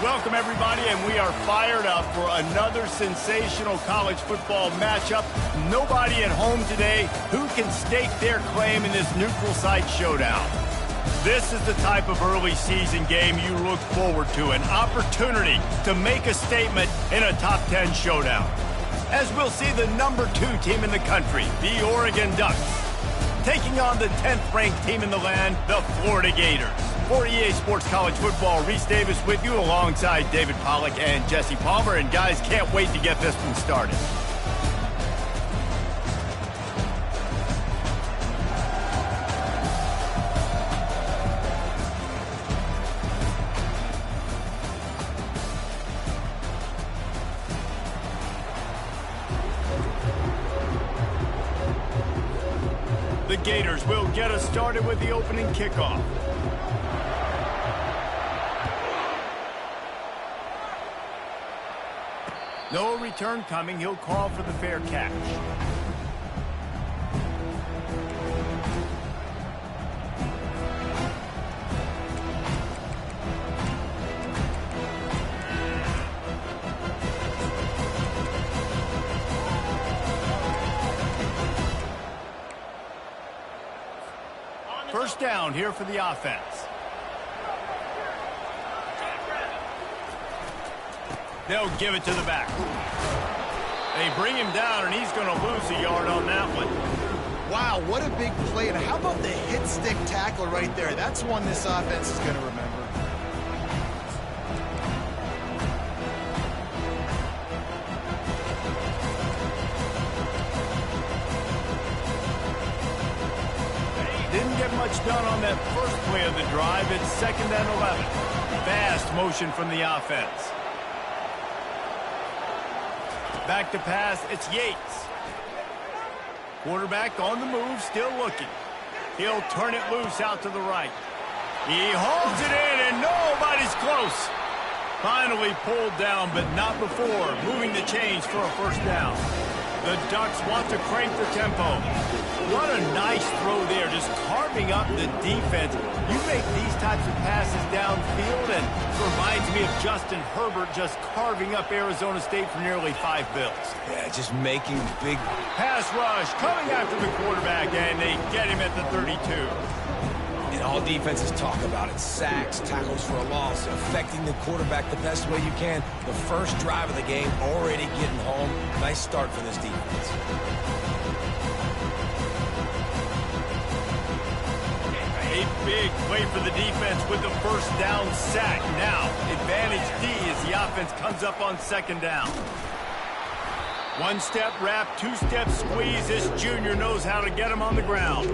Welcome, everybody, and we are fired up for another sensational college football matchup. Nobody at home today who can stake their claim in this neutral site showdown. This is the type of early season game you look forward to, an opportunity to make a statement in a top 10 showdown. As we'll see the number 2 team in the country, the Oregon Ducks, taking on the 10th ranked team in the land, the Florida Gators. For EA Sports College Football, Reese Davis with you alongside David Pollack and Jesse Palmer. And guys, can't wait to get this one started. The Gators will get us started with the opening kickoff. No return coming. He'll call for the fair catch. First down here for the offense. They'll give it to the back. They bring him down, and he's going to lose a yard on that one. Wow, what a big play. And how about the hit stick tackle right there? That's one this offense is going to remember. Didn't get much done on that first play of the drive. It's 2nd and 11. Fast motion from the offense. Back to pass, it's Yates. Quarterback on the move, still looking. He'll turn it loose out to the right. He holds it in, and nobody's close. Finally pulled down, but not before. Moving the chains for a first down. The Ducks want to crank the tempo. What a nice throw there, just carving up the defense. You make these types of passes downfield, and it reminds me of Justin Herbert just carving up Arizona State for nearly 5 bills. Yeah, just making big... Pass rush coming after the quarterback, and they get him at the 32. And all defenses talk about it. Sacks, tackles for a loss, affecting the quarterback the best way you can. The first drive of the game, already getting home. Nice start for this defense. A big play for the defense with the first down sack. Now, advantage D as the offense comes up on 2nd down. 1-step wrap, 2-step squeeze. This junior knows how to get him on the ground.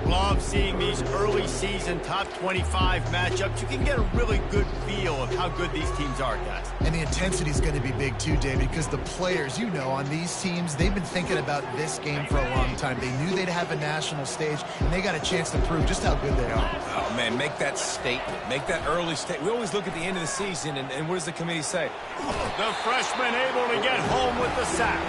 Love seeing these early season top 25 matchups. You can get a really good feel of how good these teams are, guys. And the intensity is going to be big too, David, because the players, you know, on these teams, they've been thinking about this game for a long time. They knew they'd have a national stage, and they got a chance to prove just how good they are. Oh, man, make that statement. Make that early statement. We always look at the end of the season, and what does the committee say? The freshman able to get home with the sack.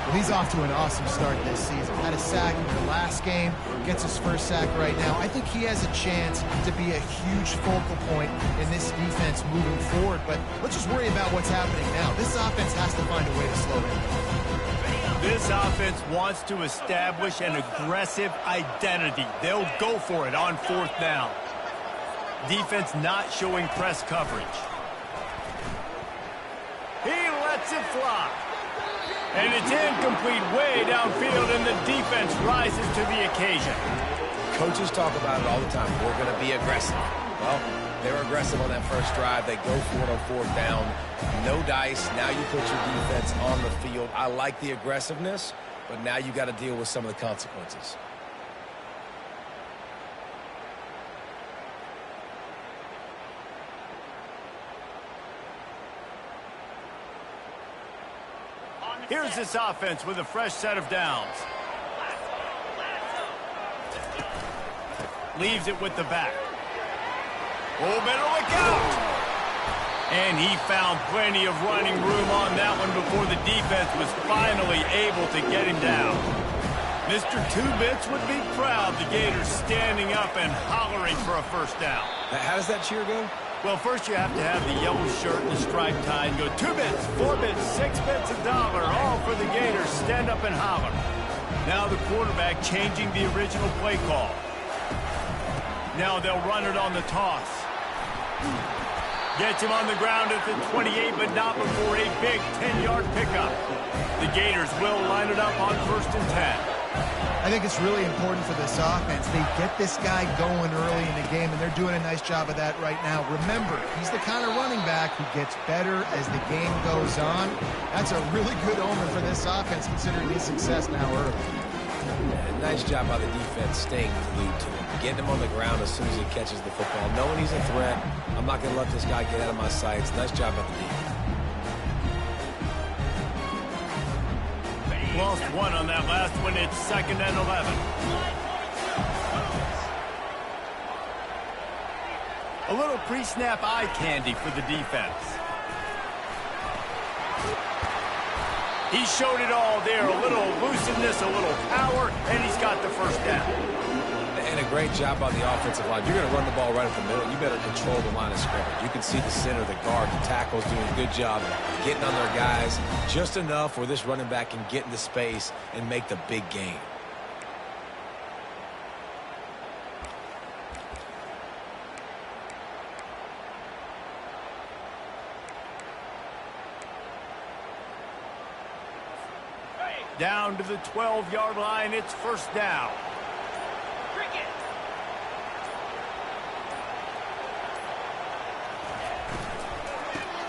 Well, he's off to an awesome start this season. Had a sack in the last game, gets his first sack right now. I think he has a chance to be a huge focal point in this defense moving forward, but let's just worry about what's happening now. This offense has to find a way to slow him down. This offense wants to establish an aggressive identity. They'll go for it on 4th down. Defense not showing press coverage. He lets it fly. And it's incomplete way downfield, and the defense rises to the occasion. Coaches talk about it all the time. We're going to be aggressive. Well, they were aggressive on that first drive. They go for it on 4th down. No dice. Now you put your defense on the field. I like the aggressiveness, but now you got to deal with some of the consequences. Here's this offense with a fresh set of downs. Leaves it with the back. Oh, better look out! And he found plenty of running room on that one before the defense was finally able to get him down. Mr. Two-Bits would be proud. The Gators standing up and hollering for a first down. How does that cheer go? Well, first you have to have the yellow shirt and the striped tie and go 2 bits, 4 bits, 6 bits, $1, all for the Gators. Stand up and holler. Now the quarterback changing the original play call. Now they'll run it on the toss. Gets him on the ground at the 28, but not before a big 10-yard pickup. The Gators will line it up on 1st and 10. I think it's really important for this offense. They get this guy going early in the game, and they're doing a nice job of that right now. Remember, he's the kind of running back who gets better as the game goes on. That's a really good omen for this offense, considering his success now early. Yeah, nice job by the defense staying glued to him, getting him on the ground as soon as he catches the football, knowing he's a threat. I'm not going to let this guy get out of my sights. Nice job by the defense. Lost one on that last one. It's 2nd and 11. A little pre-snap eye candy for the defense. He showed it all there. A little elusiveness, a little power, and he's got the first down. And a great job by the offensive line. You're going to run the ball right at the middle. You better control the line of scrimmage. You can see the center, the guard, the tackle's doing a good job getting on their guys just enough where this running back can get into space and make the big gain. Down to the 12-yard line. It's 1st down.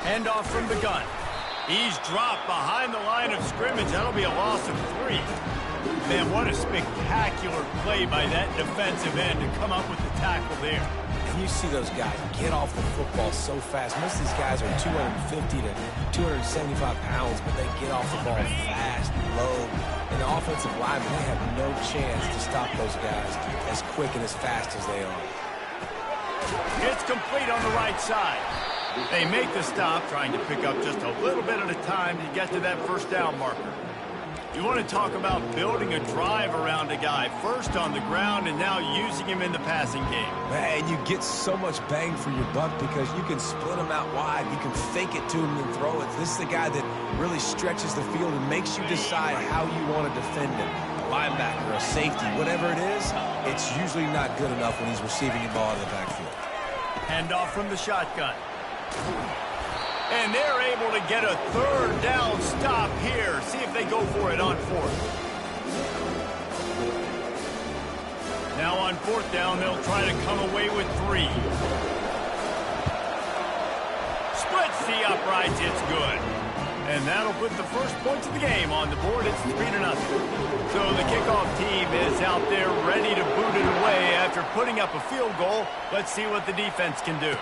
Handoff from the gun. He's dropped behind the line of scrimmage. That'll be a loss of 3. Man, what a spectacular play by that defensive end to come up with the tackle there. And you see those guys get off the football so fast. Most of these guys are 250 to 275 pounds, but they get off the ball fast, low. And the offensive linemen, they have no chance to stop those guys as quick and as fast as they are. It's complete on the right side. They make the stop, trying to pick up just a little bit at a time to get to that 1st down marker. You want to talk about building a drive around a guy, first on the ground and now using him in the passing game. Man, you get so much bang for your buck because you can split him out wide. You can fake it to him and throw it. This is the guy that really stretches the field and makes you decide how you want to defend him. A linebacker, a safety, whatever it is, it's usually not good enough when he's receiving the ball in the backfield. Handoff from the shotgun. And they're able to get a 3rd down stop here. See if they go for it on 4th. Now on 4th down, they'll try to come away with 3. Splits the uprights. It's good. And that'll put the first points of the game on the board. It's 3-0. So the kickoff team is out there ready to boot it away after putting up a field goal. Let's see what the defense can do.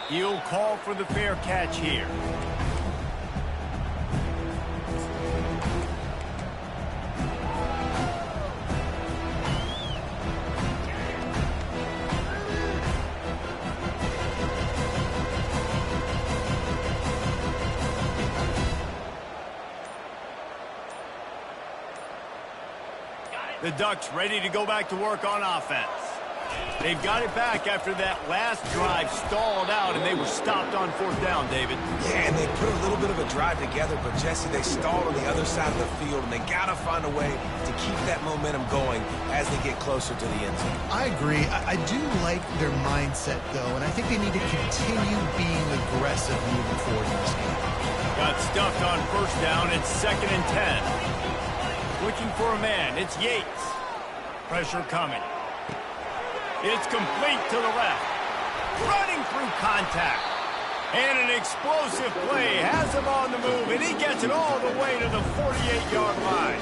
He'll call for the fair catch here. The Ducks ready to go back to work on offense. They've got it back after that last drive stalled out, and they were stopped on 4th down, David. Yeah, and they put a little bit of a drive together, but, Jesse, they stalled on the other side of the field, and they got to find a way to keep that momentum going as they get closer to the end zone. I agree. I do like their mindset, though, and I think they need to continue being aggressive moving forward in this game. Got stuffed on 1st down. It's 2nd and 10. Looking for a man. It's Yates. Pressure coming. It's complete to the left. Running through contact. And an explosive play. Has him on the move, and he gets it all the way to the 48-yard line.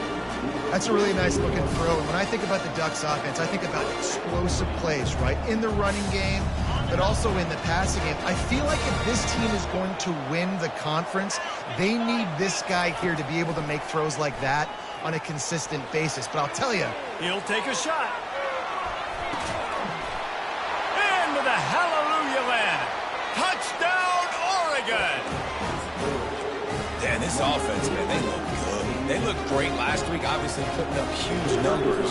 That's a really nice looking throw. And when I think about the Ducks offense, I think about explosive plays, right? In the running game, but also in the passing game. I feel like if this team is going to win the conference, they need this guy here to be able to make throws like that on a consistent basis. But I'll tell you, he'll take a shot. Into the hallelujah land. Touchdown, Oregon. And this offense, man, they look good. They looked great last week, obviously putting up huge numbers.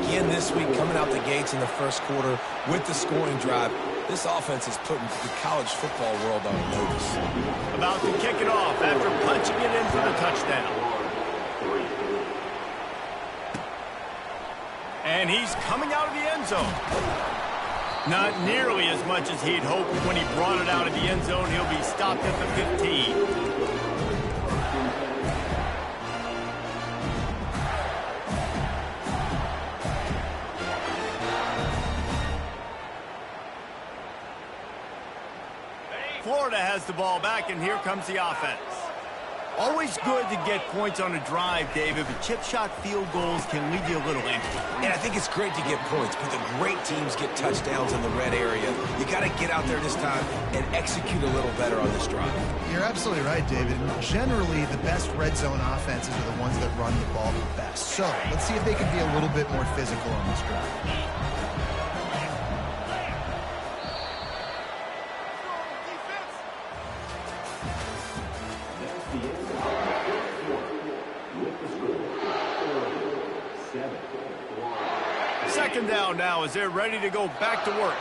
Again this week, coming out the gates in the 1st quarter with the scoring drive. This offense is putting the college football world on notice. About to kick it off after punching it in for the touchdown. And he's coming out of the end zone. Not nearly as much as he'd hoped when he brought it out of the end zone. He'll be stopped at the 15. Florida has the ball back, and here comes the offense. Always good to get points on a drive, David, but chip shot field goals can leave you a little empty. And I think it's great to get points, but the great teams get touchdowns in the red area. You got to get out there this time and execute a little better on this drive. You're absolutely right, David. Generally, the best red zone offenses are the ones that run the ball the best. So let's see if they can be a little bit more physical on this drive. Second down now as they're ready to go back to work.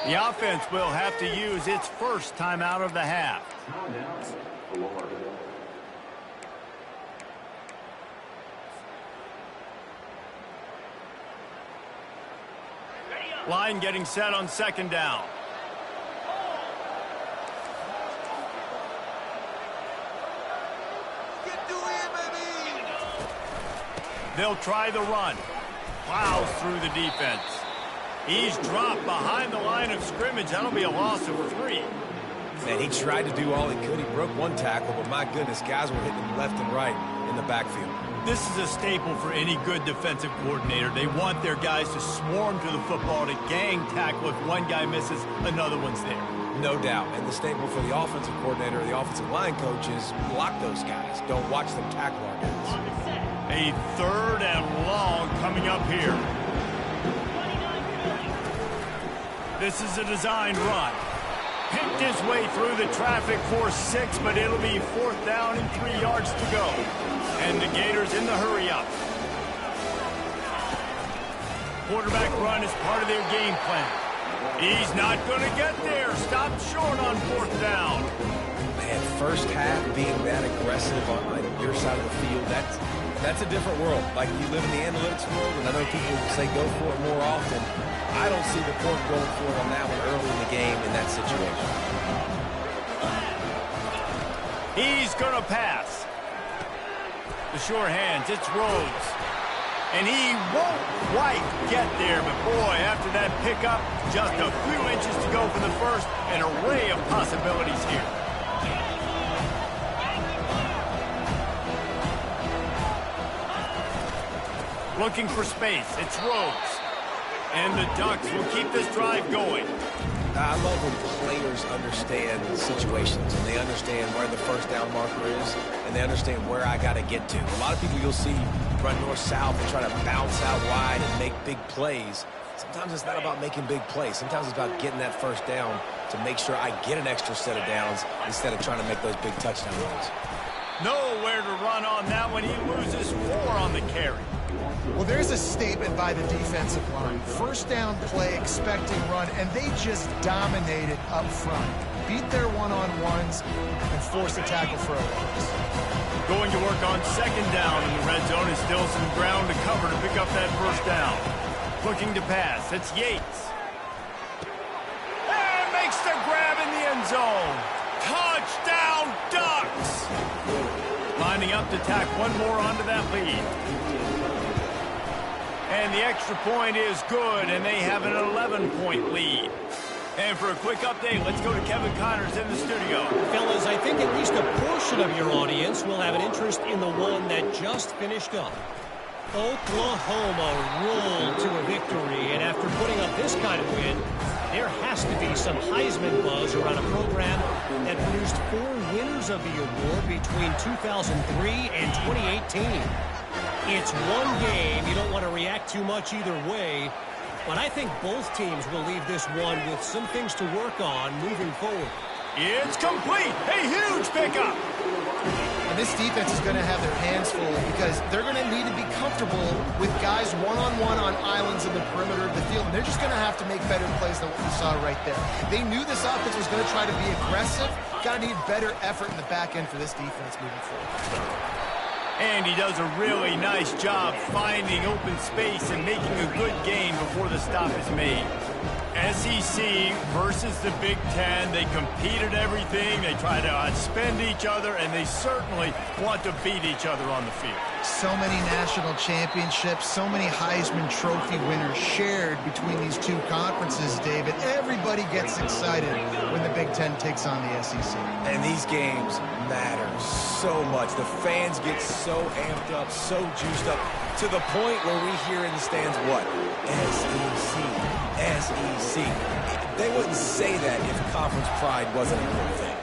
The offense will have to use its first timeout of the half. Line getting set on second down. They'll try the run. Plows through the defense. He's dropped behind the line of scrimmage. That'll be a loss of 3. Man, he tried to do all he could. He broke one tackle, but my goodness, guys were hitting him left and right in the backfield. This is a staple for any good defensive coordinator. They want their guys to swarm to the football, to gang tackle. If one guy misses, another one's there. No doubt. And the staple for the offensive coordinator or the offensive line coach is block those guys. Don't watch them tackle our guys. A third and long coming up here. This is a designed run. Picked his way through the traffic for 6, but it'll be 4th down and 3 yards to go. And the Gators in the hurry up. Quarterback run is part of their game plan. He's not going to get there. Stopped short on 4th down. Man, first half being that aggressive on your side of the field, that's a different world. Like, you live in the analytics world, and I know people say go for it more often. I don't see the point going for it on that one early in the game in that situation. He's going to pass. The sure hands, it's Rhodes. And he won't quite get there, but boy, after that pickup, just a few inches to go for the first. An array of possibilities here. Looking for space. It's Rhodes. And the Ducks will keep this drive going. I love when players understand situations and they understand where the first down marker is and they understand where I got to get to. A lot of people you'll see run north-south and try to bounce out wide and make big plays. Sometimes it's not about making big plays. Sometimes it's about getting that first down to make sure I get an extra set of downs instead of trying to make those big touchdown runs. Nowhere to run on that one. He loses 4 on the carry. Well, there's a statement by the defensive line. First down play, expecting run, and they just dominated up front. Beat their one-on-ones and forced a tackle for a loss. Going to work on second down in the red zone. Is still some ground to cover to pick up that first down. Looking to pass. It's Yates. And makes the grab in the end zone. Touchdown, Ducks! Lining up to tack one more onto that lead. And the extra point is good, and they have an 11-point lead. And for a quick update, let's go to Kevin Connors in the studio. Fellas, I think at least a portion of your audience will have an interest in the one that just finished up. Oklahoma rolled to a victory, and after putting up this kind of win, there has to be some Heisman buzz around a program that produced 4 winners of the award between 2003 and 2018. It's one game. You don't want to react too much either way, but I think both teams will leave this one with some things to work on moving forward. It's complete. A huge pickup. And this defense is going to have their hands full because they're going to need to be comfortable with guys one-on-one on islands in the perimeter of the field. And they're just going to have to make better plays than what we saw right there. They knew this offense was going to try to be aggressive. Got to need better effort in the back end for this defense moving forward. And he does a really nice job finding open space and making a good gain before the stop is made. SEC versus the Big Ten. They compete at everything. They try to outspend each other, and they certainly want to beat each other on the field. So many national championships, so many Heisman Trophy winners shared between these two conferences, David. Everybody gets excited when the Big Ten takes on the SEC. And these games matter so much. The fans get so amped up, so juiced up, to the point where we hear in the stands what? SEC. SEC. They wouldn't say that if conference pride wasn't a real thing.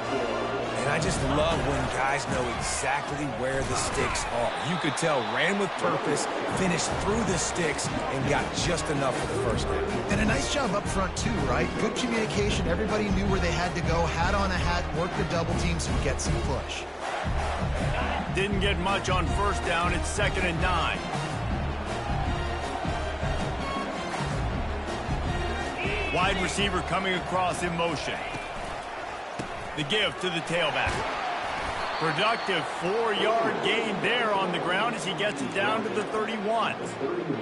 And I just love when guys know exactly where the sticks are. You could tell, ran with purpose, finished through the sticks, and got just enough for the first down. And a nice job up front, too, right? Good communication. Everybody knew where they had to go, hat on a hat, work the double teams, and get some push. Didn't get much on first down. It's 2nd and 9. Wide receiver coming across in motion. The give to the tailback. Productive 4-yard gain there on the ground as he gets it down to the 31.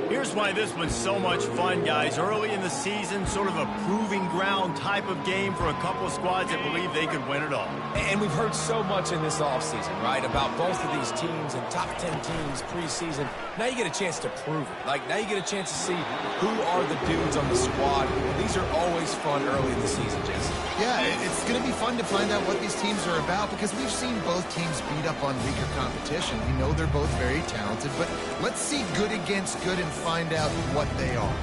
Here's why this was so much fun, guys. Early in the season, sort of a proving ground type of game for a couple of squads that believe they could win it all. And we've heard so much in this offseason, right, about both of these teams and top 10 teams preseason. Now you get a chance to prove it. Like, now you get a chance to see who are the dudes on the squad. These are always fun early in the season, Jesse. Yeah, it's going to be fun to find out what these teams are about because we've seen both teams beat up on weaker competition. We know they're both very talented, but let's see good against good and find out what they are.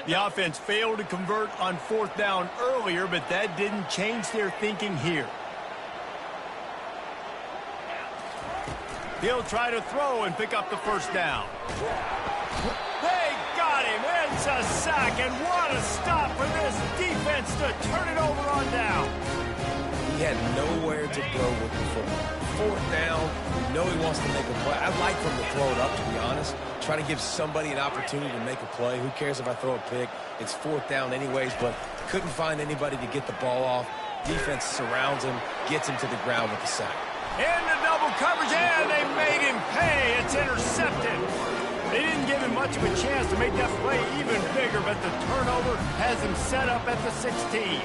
The offense failed to convert on 4th down earlier, but that didn't change their thinking here. He'll try to throw and pick up the first down. They got him. It's a sack, and what a stop for this defense to turn it over on down. He had nowhere to go with the football. 4th down, we know he wants to make a play. I'd like for him to throw it up, to be honest. Try to give somebody an opportunity to make a play. Who cares if I throw a pick? It's 4th down anyways, but couldn't find anybody to get the ball off. Defense surrounds him, gets him to the ground with the sack. Into double coverage, and they made him pay. It's intercepted. They didn't give him much of a chance to make that play even bigger, but the turnover has him set up at the 16.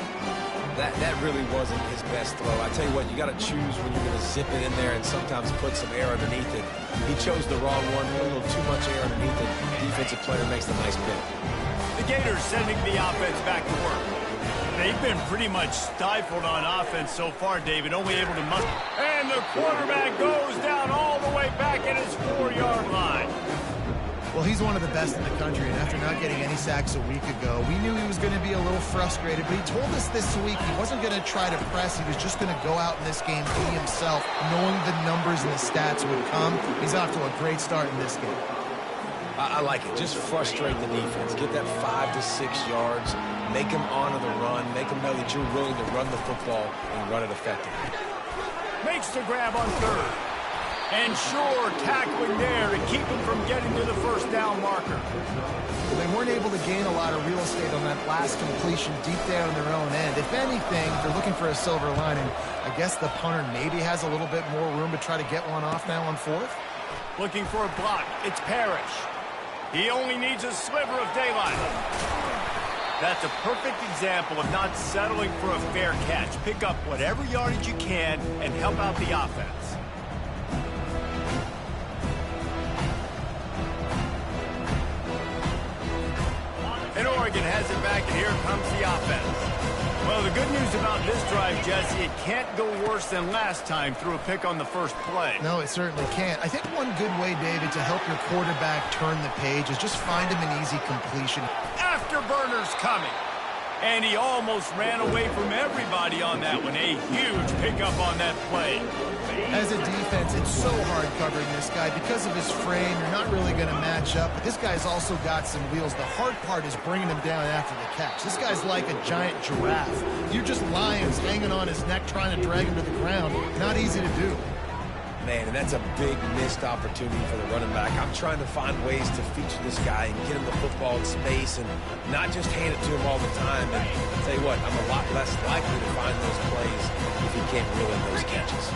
That really wasn't his best throw. I tell you what, you got to choose when you're going to zip it in there and sometimes put some air underneath it. He chose the wrong one, put a little too much air underneath it. Defensive player makes the nice pick. The Gators sending the offense back to work. They've been pretty much stifled on offense so far, David, only able to muster. And the quarterback goes down all the way back at his 4-yard line. Well, he's one of the best in the country, and after not getting any sacks a week ago, we knew he was going to be a little frustrated, but he told us this week he wasn't going to try to press. He was just going to go out in this game, be himself, knowing the numbers and the stats would come. He's off to a great start in this game. I like it. Just frustrate the defense. Get that 5 to 6 yards. Make them honor the run. Make them know that you're willing to run the football and run it effectively. Makes the grab on 3rd. And sure, tackling there to keep him from getting to the first down marker. Well, they weren't able to gain a lot of real estate on that last completion deep there on their own end. If anything, if they're looking for a silver lining, I guess the punter maybe has a little bit more room to try to get one off now on 4th. Looking for a block. It's Parrish. He only needs a sliver of daylight. That's a perfect example of not settling for a fair catch. Pick up whatever yardage you can and help out the offense. And Oregon has it back, and here comes the offense. Well, the good news about this drive, Jesse, it can't go worse than last time through a pick on the first play. No, it certainly can't. I think one good way, David, to help your quarterback turn the page is just find him an easy completion. Afterburners coming. And he almost ran away from everybody on that one. A huge pickup on that play. As a defense, it's so hard covering this guy. Because of his frame, you're not really going to match up. But this guy's also got some wheels. The hard part is bringing him down after the catch. This guy's like a giant giraffe. You're just lions hanging on his neck trying to drag him to the ground. Not easy to do. Man, and that's a big missed opportunity for the running back. I'm trying to find ways to feature this guy and get him the football in space and not just hand it to him all the time. And I'll tell you what, I'm a lot less likely to find those plays if he can't reel in those catches.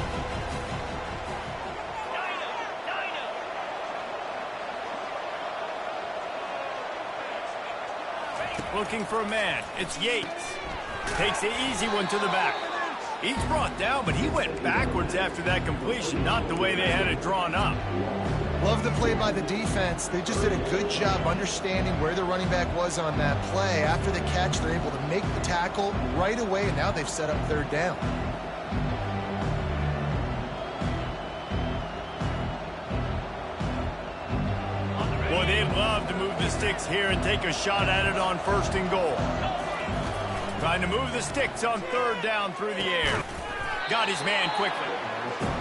Looking for a man. It's Yates. Takes the easy one to the back. He's brought down, but he went backwards after that completion, not the way they had it drawn up. Love the play by the defense. They just did a good job understanding where the running back was on that play. After the catch, they're able to make the tackle right away, and now they've set up third down. Boy, they'd love to move the sticks here and take a shot at it on 1st and goal. Trying to move the sticks on 3rd down through the air. Got his man quickly.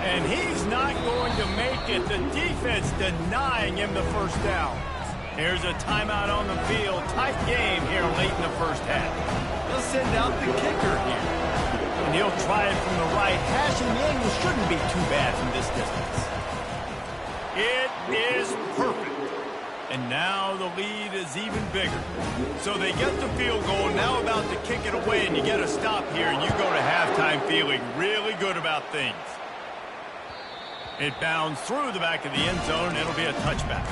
And he's not going to make it. The defense denying him the 1st down. Here's a timeout on the field. Tight game here late in the 1st half. They'll send out the kicker here. And he'll try it from the right. Hashing the angle shouldn't be too bad from this distance. It is perfect. And now the lead is even bigger. So they get the field goal, now about to kick it away, and you get a stop here, and you go to halftime feeling really good about things. It bounds through the back of the end zone, and it'll be a touchback.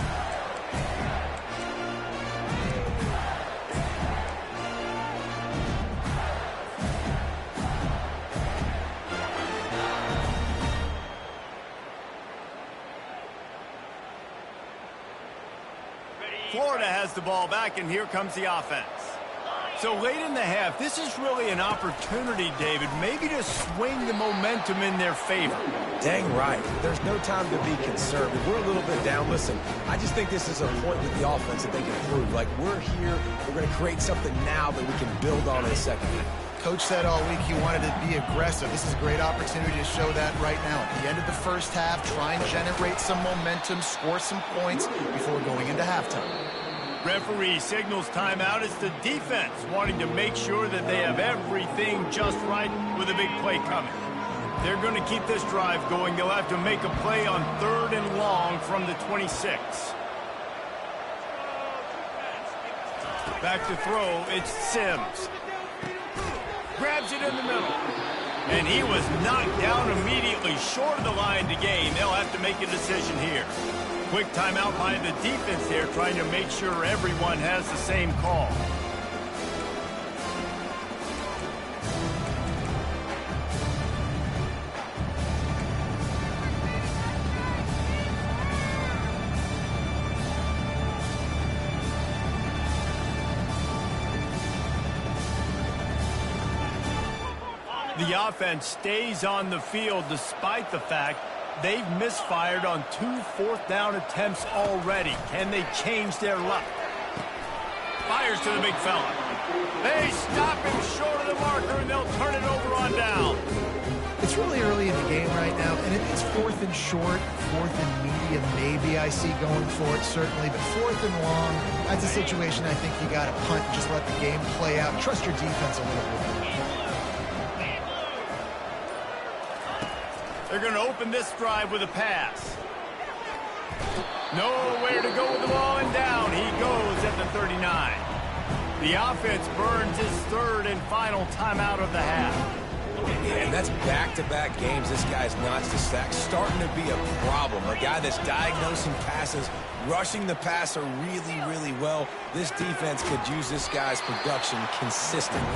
Florida has the ball back, and here comes the offense. So late in the half, this is really an opportunity, David, maybe to swing the momentum in their favor. Dang right. There's no time to be conservative. We're a little bit down. Listen, I just think this is a point with the offense that they can prove. Like, we're here, we're going to create something now that we can build on in a second. Coach said all week he wanted to be aggressive. This is a great opportunity to show that right now. At the end of the 1st half, try and generate some momentum, score some points before going into halftime. Referee signals timeout. It's the defense wanting to make sure that they have everything just right with a big play coming. They're going to keep this drive going. They'll have to make a play on 3rd and long from the 26. Back to throw. It's Sims. Grabs it in the middle. And he was knocked down immediately short of the line to gain. They'll have to make a decision here. Quick timeout by the defense here, trying to make sure everyone has the same call. The offense stays on the field despite the fact they've misfired on 2 4th down attempts already. Can they change their luck? Fires to the big fella. They stop him short of the marker, and they'll turn it over on down. It's really early in the game right now, and it's 4th and short, 4th and medium maybe I see going for it, certainly. But 4th and long, that's a situation I think you got to punt and just let the game play out. Trust your defense a little bit. They're going to open this drive with a pass. Nowhere to go with the ball, and down he goes at the 39. The offense burns his 3rd and final timeout of the half. Yeah, and that's back-to-back games. This guy's notched a sack, starting to be a problem. A guy that's diagnosing passes, rushing the passer really, really well. This defense could use this guy's production consistently.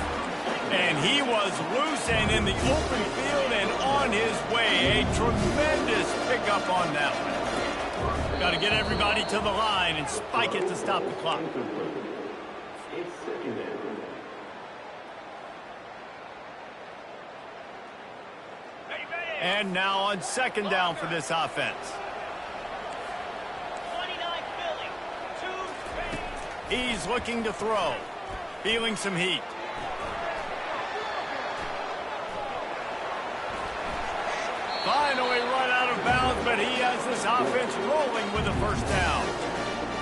And he was loose and in the open field and on his way. A tremendous pickup on that one. Got to get everybody to the line and spike it to stop the clock. And now on 2nd down for this offense. He's looking to throw. Feeling some heat. Finally run out of bounds, but he has this offense rolling with a first down.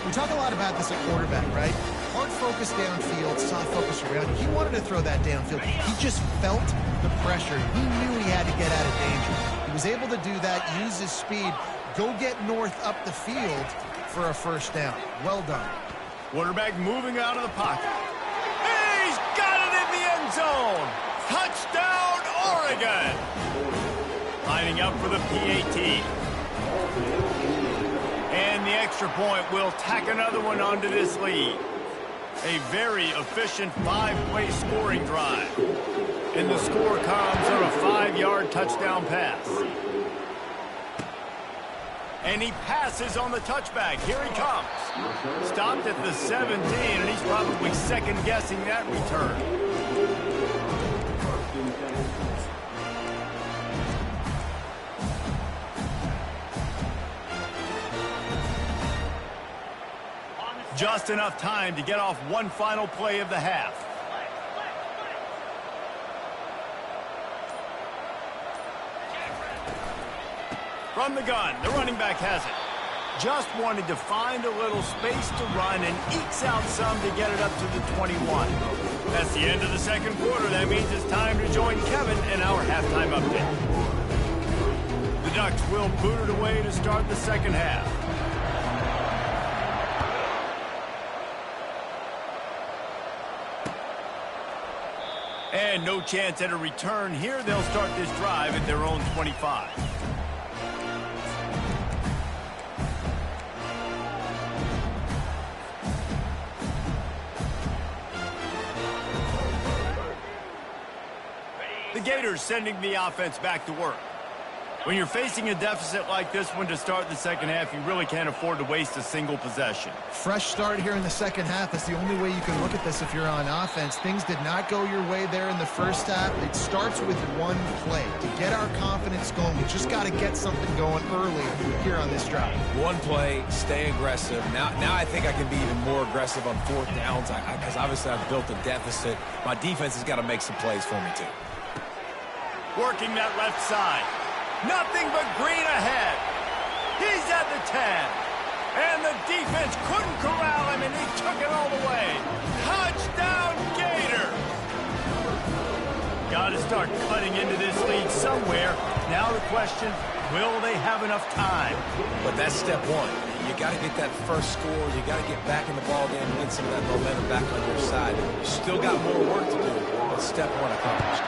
We talk a lot about this at quarterback, right? Hard focus downfield, soft focus around. He wanted to throw that downfield. He just felt the pressure. He knew he had to get out of danger. He was able to do that, use his speed, go get north up the field for a first down. Well done. Quarterback moving out of the pocket. He's got it in the end zone. Touchdown, Oregon. Lining up for the PAT. And the extra point will tack another one onto this lead. A very efficient 5-play scoring drive. And the score comes on a 5-yard touchdown pass. And he passes on the touchback. Here he comes. Stopped at the 17, and he's probably second-guessing that return. Just enough time to get off one final play of the half. From the gun, the running back has it. Just wanted to find a little space to run and ekes out some to get it up to the 21. That's the end of the second quarter. That means it's time to join Kevin in our halftime update. The Ducks will boot it away to start the second half. And no chance at a return here. They'll start this drive at their own 25. The Gators sending the offense back to work. When you're facing a deficit like this one to start the second half, you really can't afford to waste a single possession. Fresh start here in the second half. That's the only way you can look at this if you're on offense. Things did not go your way there in the first half. It starts with one play. To get our confidence going, we just got to get something going early here on this drive. One play, stay aggressive. Now I think I can be even more aggressive on fourth downs because obviously I've built a deficit. My defense has got to make some plays for me too. Working that left side. Nothing but green ahead. He's at the 10. And the defense couldn't corral him, and he took it all the way. Touchdown, Gator. Got to start cutting into this lead somewhere. Now the question, will they have enough time? But that's step one. You got to get that first score. You got to get back in the ball game and get some of that momentum back on your side. You still got more work to do, but step one accomplished.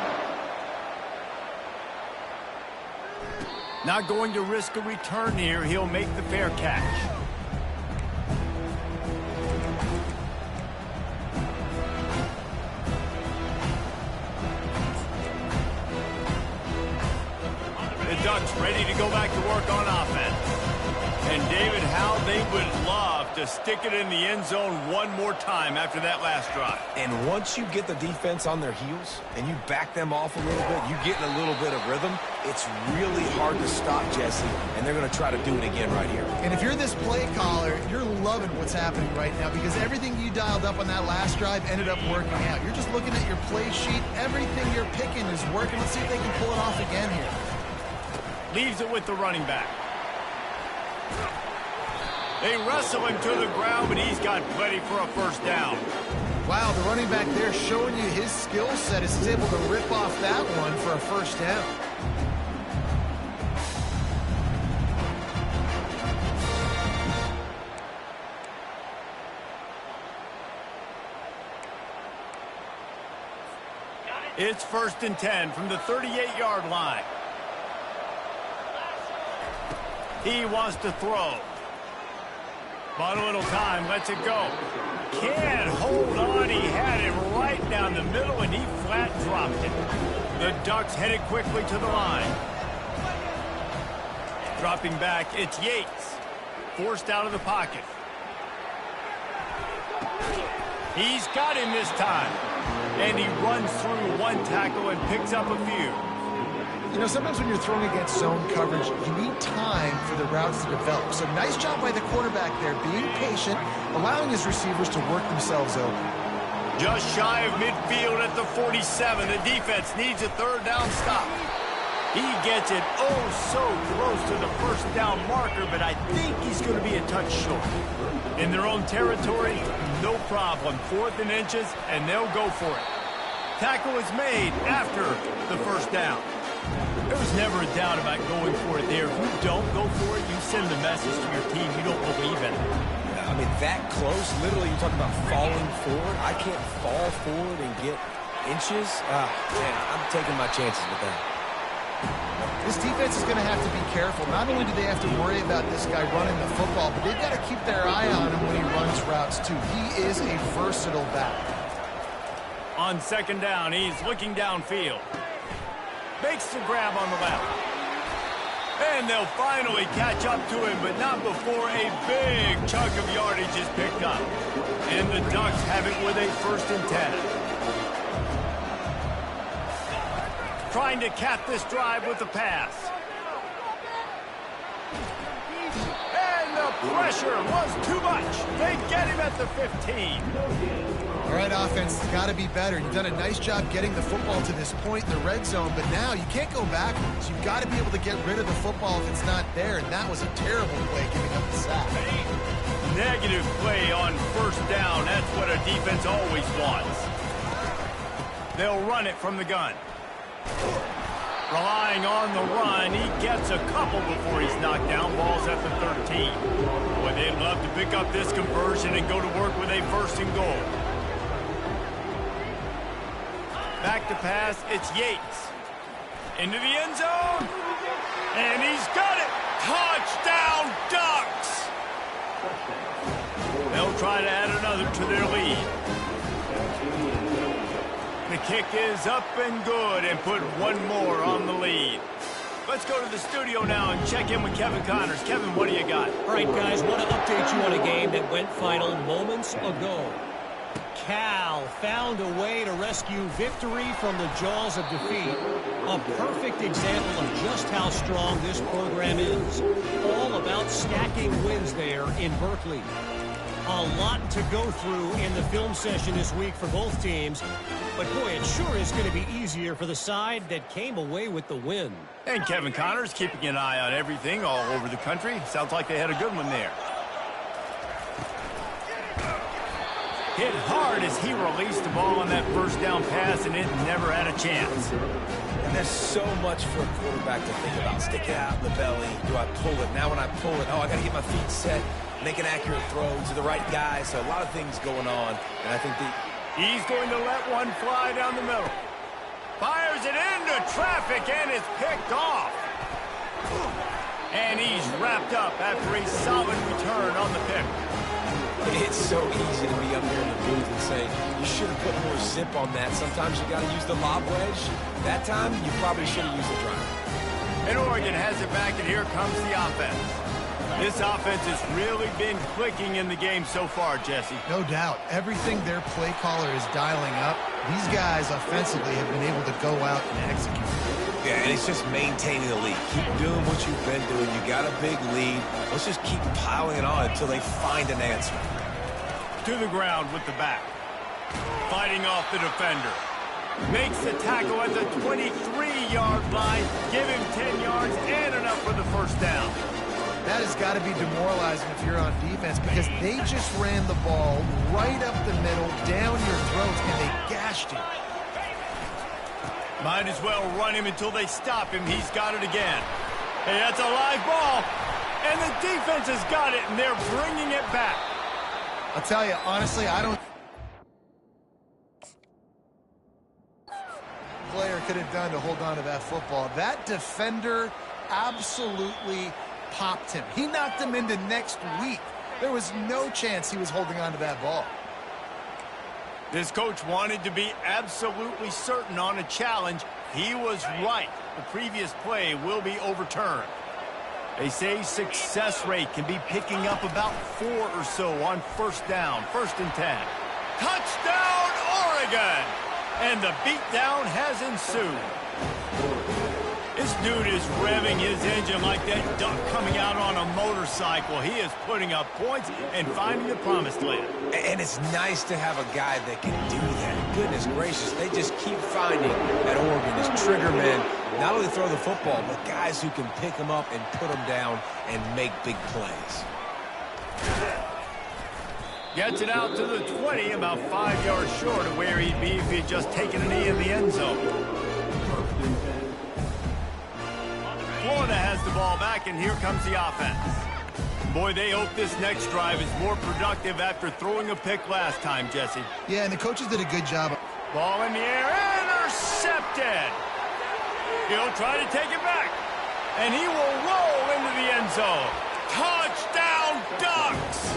Not going to risk a return here. He'll make the fair catch. The Ducks ready to go back to work on offense. And David, how they would love to stick it in the end zone one more time after that last drive. And once you get the defense on their heels and you back them off a little bit, you get in a little bit of rhythm, it's really hard to stop Jesse, and they're going to try to do it again right here. And if you're this play caller, you're loving what's happening right now because everything you dialed up on that last drive ended up working out. You're just looking at your play sheet. Everything you're picking is working. Let's see if they can pull it off again here. Leaves it with the running back. They wrestle him to the ground, but he's got plenty for a first down. Wow, the running back there showing you his skill set as he's able to rip off that one for a first down. It's 1st and 10 from the 38-yard line. He wants to throw. But a little time, lets it go. Can't hold on. He had it right down the middle, and he flat dropped it. The Ducks headed quickly to the line. Dropping back, it's Yates. Forced out of the pocket. He's got him this time. And he runs through one tackle and picks up a few. You know, sometimes when you're throwing against zone coverage, you need time for the routes to develop. So nice job by the quarterback there, being patient, allowing his receivers to work themselves open. Just shy of midfield at the 47. The defense needs a third down stop. He gets it oh so close to the first down marker, but I think he's going to be a touch short. In their own territory, no problem. 4th and inches, and they'll go for it. Tackle is made after the first down. There was never a doubt about going for it there. If you don't go for it, you send the message to your team you don't believe in it. I mean, that close, literally, you're talking about falling forward. I can't fall forward and get inches. Man, I'm taking my chances with that. This defense is going to have to be careful. Not only do they have to worry about this guy running the football, but they've got to keep their eye on him when he runs routes, too. He is a versatile back. On 2nd down, he's looking downfield. Makes the grab on the left. And they'll finally catch up to him, but not before a big chunk of yardage is picked up. And the Ducks have it with a 1st and 10. Trying to cap this drive with the pass. And the pressure was too much. They get him at the 15. All right, offense has got to be better. You've done a nice job getting the football to this point in the red zone, but now you can't go backwards. You've got to be able to get rid of the football if it's not there, and that was a terrible play giving up the sack. Negative play on 1st down. That's what a defense always wants. They'll run it from the gun. Relying on the run, he gets a couple before he's knocked down. Ball's at the 13. Boy, they'd love to pick up this conversion and go to work with a 1st and goal. Back to pass, it's Yates. Into the end zone. And he's got it. Touchdown, Ducks! They'll try to add another to their lead. The kick is up and good and put one more on the lead. Let's go to the studio now and check in with Kevin Connors. Kevin, what do you got? All right, guys, want to update you on a game that went final moments ago. Cal found a way to rescue victory from the jaws of defeat. A perfect example of just how strong this program is. All about stacking wins there in Berkeley. A lot to go through in the film session this week for both teams. But, boy, it sure is going to be easier for the side that came away with the win. And Kevin Connors keeping an eye on everything all over the country. Sounds like they had a good one there. Hit hard as he released the ball on that 1st down pass, and it never had a chance. And there's so much for a quarterback to think about. Stick it out in the belly. Do I pull it? Now when I pull it, I got to get my feet set, make an accurate throw to the right guy. So a lot of things going on, and I think he's going to let one fly down the middle. Fires it into traffic, and it's picked off. And he's wrapped up after a solid return on the pick. It's so easy to be up there in the booth and say, you should have put more zip on that. Sometimes you got to use the lob wedge. That time, you probably should have used the drive. And Oregon has it back, and here comes the offense. This offense has really been clicking in the game so far, Jesse. No doubt. Everything their play caller is dialing up, these guys offensively have been able to go out and execute. Yeah, and it's just maintaining the lead. Keep doing what you've been doing. You got a big lead. Let's just keep piling it on until they find an answer. To the ground with the back. Fighting off the defender. Makes the tackle at the 23-yard line. Give him 10 yards and enough for the 1st down. That has got to be demoralizing if you're on defense because they just ran the ball right up the middle, down your throats, and they gashed you. Might as well run him until they stop him. He's got it again. Hey, that's a live ball. And the defense has got it, and they're bringing it back. I'll tell you, honestly, I don't... player could have done to hold on to that football. That defender absolutely popped him. He knocked him into next week. There was no chance he was holding on to that ball. This coach wanted to be absolutely certain on a challenge. He was right. The previous play will be overturned. They say success rate can be picking up about 4 or so on 1st down, 1st and 10. Touchdown, Oregon! And the beatdown has ensued. This dude is revving his engine like that duck coming out on a motorcycle. He is putting up points and finding the promised land. And it's nice to have a guy that can do that. Goodness gracious, they just keep finding at Oregon as trigger men, not only throw the football, but guys who can pick them up and put them down and make big plays. Gets it out to the 20, about 5 yards short of where he'd be if he had just taken a knee in the end zone. Florida has the ball back, and here comes the offense. Boy, they hope this next drive is more productive after throwing a pick last time, Jesse. Yeah, and the coaches did a good job. Ball in the air, intercepted. He'll try to take it back, and he will roll into the end zone. Touchdown, Ducks!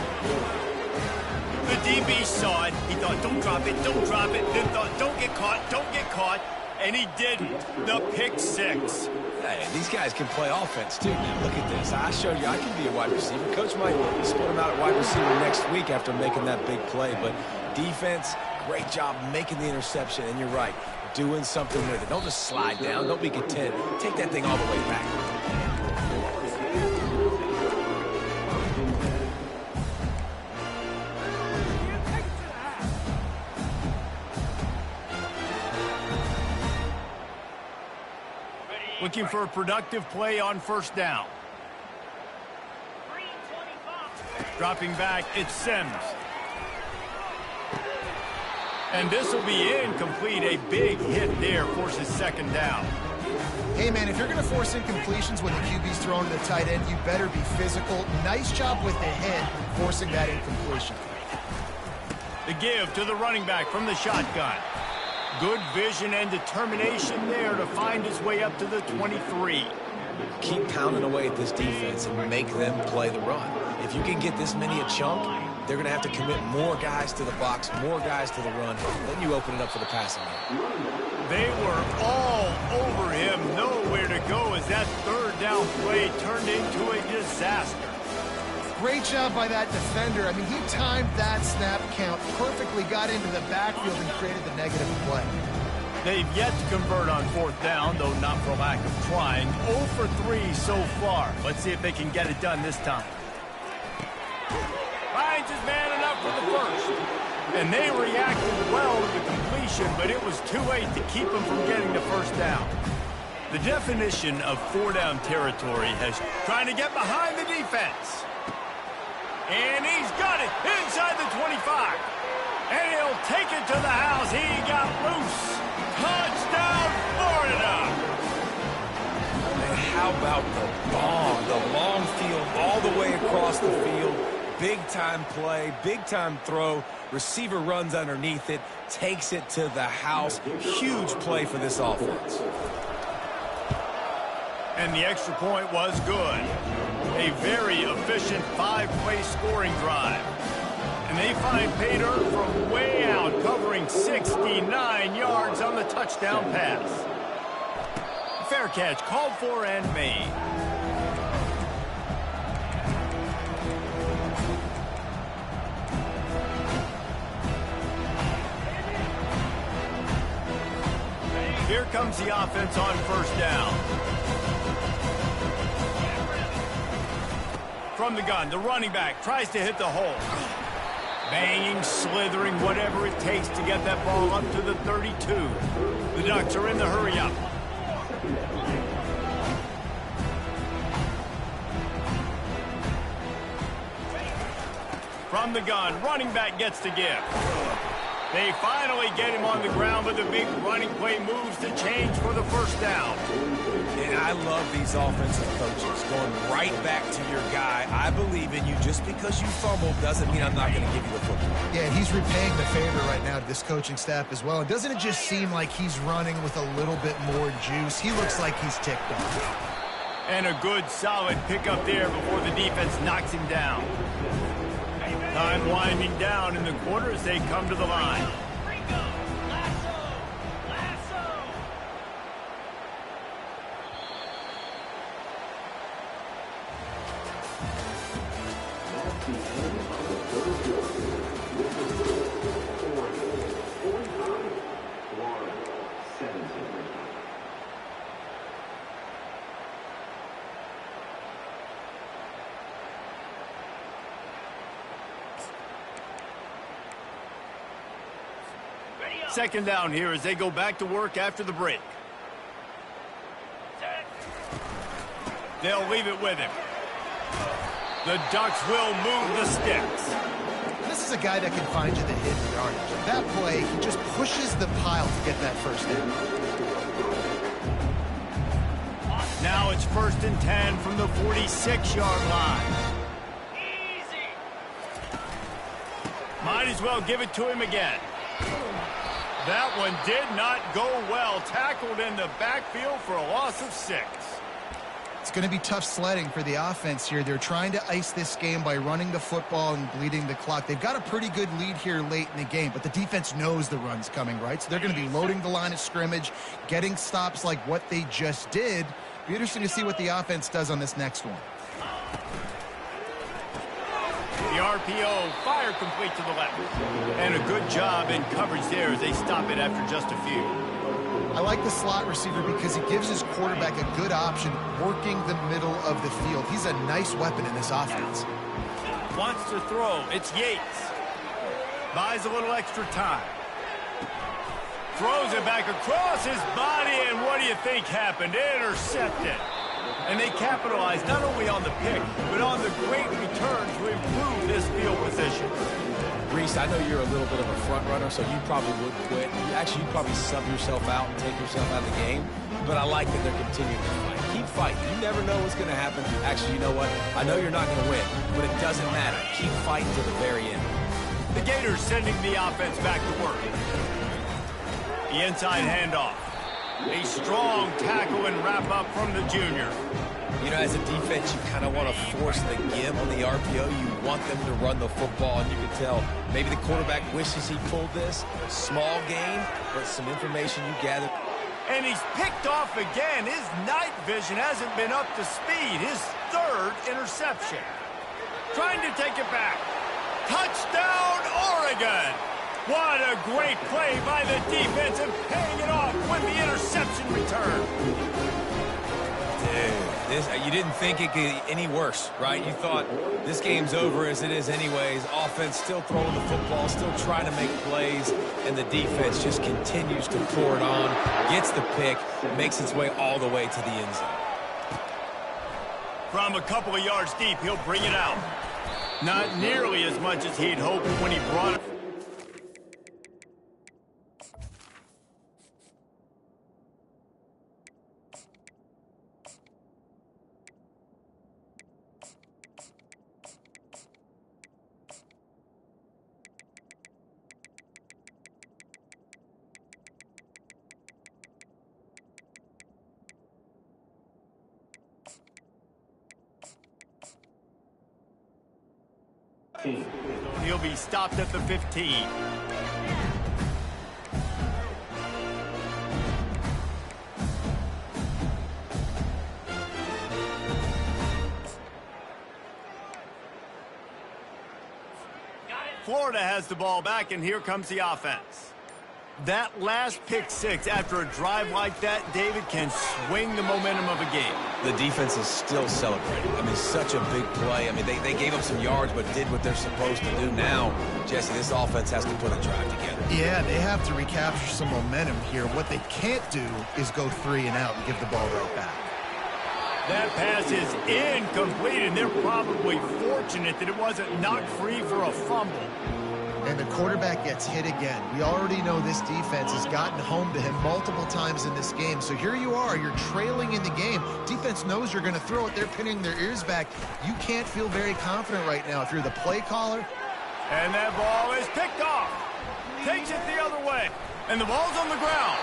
The DB saw it. He thought, don't drop it, don't drop it. Then thought, don't get caught, don't get caught. And he didn't. The pick six. Hey, these guys can play offense, too. Now, look at this. I showed you I can be a wide receiver. Coach might split him out at wide receiver next week after making that big play. But defense, great job making the interception. And you're right, doing something with it. Don't just slide down. Don't be content. Take that thing all the way back. Looking for a productive play on first down. Dropping back, it's Sims. And this will be incomplete. A big hit there forces second down. Hey, man, if you're going to force incompletions when the QB's thrown to the tight end, you better be physical. Nice job with the hit, forcing that incompletion. The give to the running back from the shotgun. Good vision and determination there to find his way up to the 23. Keep pounding away at this defense and make them play the run. If you can get this many a chunk, they're going to have to commit more guys to the box, more guys to the run. Then you open it up for the passing game. They were all over him, nowhere to go as that third down play turned into a disaster. Great job by that defender. I mean, he timed that snap count perfectly, got into the backfield and created the negative play. They've yet to convert on fourth down, though not for lack of trying. 0 for 3 so far. Let's see if they can get it done this time. Finds his man enough for the first. And they reacted well to the completion, but it was too late to keep them from getting the first down. The definition of four-down territory has trying to get behind the defense. And he's got it inside the 25. And he'll take it to the house. He got loose. Touchdown, Florida. And how about the bomb? The long field all the way across the field. Big-time play, big-time throw. Receiver runs underneath it, takes it to the house. Huge play for this offense. And the extra point was good. A very efficient five-play scoring drive. And they find pay dirt from way out, covering 69 yards on the touchdown pass. Fair catch called for and made. Here comes the offense on first down. From the gun, the running back tries to hit the hole. Banging, slithering, whatever it takes to get that ball up to the 32. The Ducks are in the hurry up. From the gun, running back gets the give. They finally get him on the ground, but the big running play moves to change for the first down. And I love these offensive coaches going right back to your guy. I believe in you. Just because you fumbled doesn't mean I'm not going to give you the football. Yeah, and he's repaying the favor right now to this coaching staff as well. And doesn't it just seem like he's running with a little bit more juice? He looks like he's ticked off. And a good, solid pickup there before the defense knocks him down. Time winding down in the quarter as they come to the line. second down here as they go back to work after the break. They'll leave it with him. The Ducks will move the sticks. This is a guy that can find you the hidden yardage. That play, he just pushes the pile to get that first down. Now it's 1st and 10 from the 46-yard line. Easy. Might as well give it to him again. That one did not go well. Tackled in the backfield for a loss of 6. It's going to be tough sledding for the offense here. They're trying to ice this game by running the football and bleeding the clock. They've got a pretty good lead here late in the game, but the defense knows the run's coming, right? So they're going to be loading the line of scrimmage, getting stops like what they just did. Be interesting to see what the offense does on this next one. The RPO fire complete to the left. And a good job in coverage there as they stop it after just a few. I like the slot receiver because he gives his quarterback a good option working the middle of the field. He's a nice weapon in this offense. Wants to throw. It's Yates. Buys a little extra time. Throws it back across his body, and what do you think happened? Intercepted. And they capitalized not only on the pick, but on the great return to improve this field position. Reese, I know you're a little bit of a front runner, so you probably would quit. You'd probably sub yourself out and take yourself out of the game. But I like that they're continuing to fight. Keep fighting. You never know what's going to happen. Actually, you know what? I know you're not going to win, but it doesn't matter. Keep fighting to the very end. The Gators sending the offense back to work. The inside handoff. A strong tackle and wrap up from the junior. You know, as a defense, you kind of want to force the give on the RPO. You want them to run the football, and you can tell maybe the quarterback wishes he pulled this. Small gain, but some information you gathered. And he's picked off again. His night vision hasn't been up to speed. His 3rd interception. Trying to take it back. Touchdown, Oregon! What a great play by the defense and paying it off with the interception return. Dude, you didn't think it could get any worse, right? You thought this game's over as it is anyways. Offense still throwing the football, still trying to make plays, and the defense just continues to pour it on, gets the pick, makes its way all the way to the end zone. From a couple of yards deep, he'll bring it out. Not nearly as much as he'd hoped when he brought it. He'll be stopped at the 15. Florida has the ball back, and here comes the offense. That last pick six after a drive like that, David, can swing the momentum of a game. The defense is still celebrating. I mean, such a big play. I mean, they gave up some yards but did what they're supposed to do. Now, Jesse, this offense has to put a drive together. Yeah, they have to recapture some momentum here. What they can't do is go 3 and out and give the ball right back. That pass is incomplete, and they're probably fortunate that it wasn't knocked free for a fumble. And the quarterback gets hit again. We already know this defense has gotten home to him multiple times in this game. So here you are, you're trailing in the game. Defense knows you're going to throw it. They're pinning their ears back. You can't feel very confident right now if you're the play caller. And that ball is picked off. Takes it the other way. And the ball's on the ground.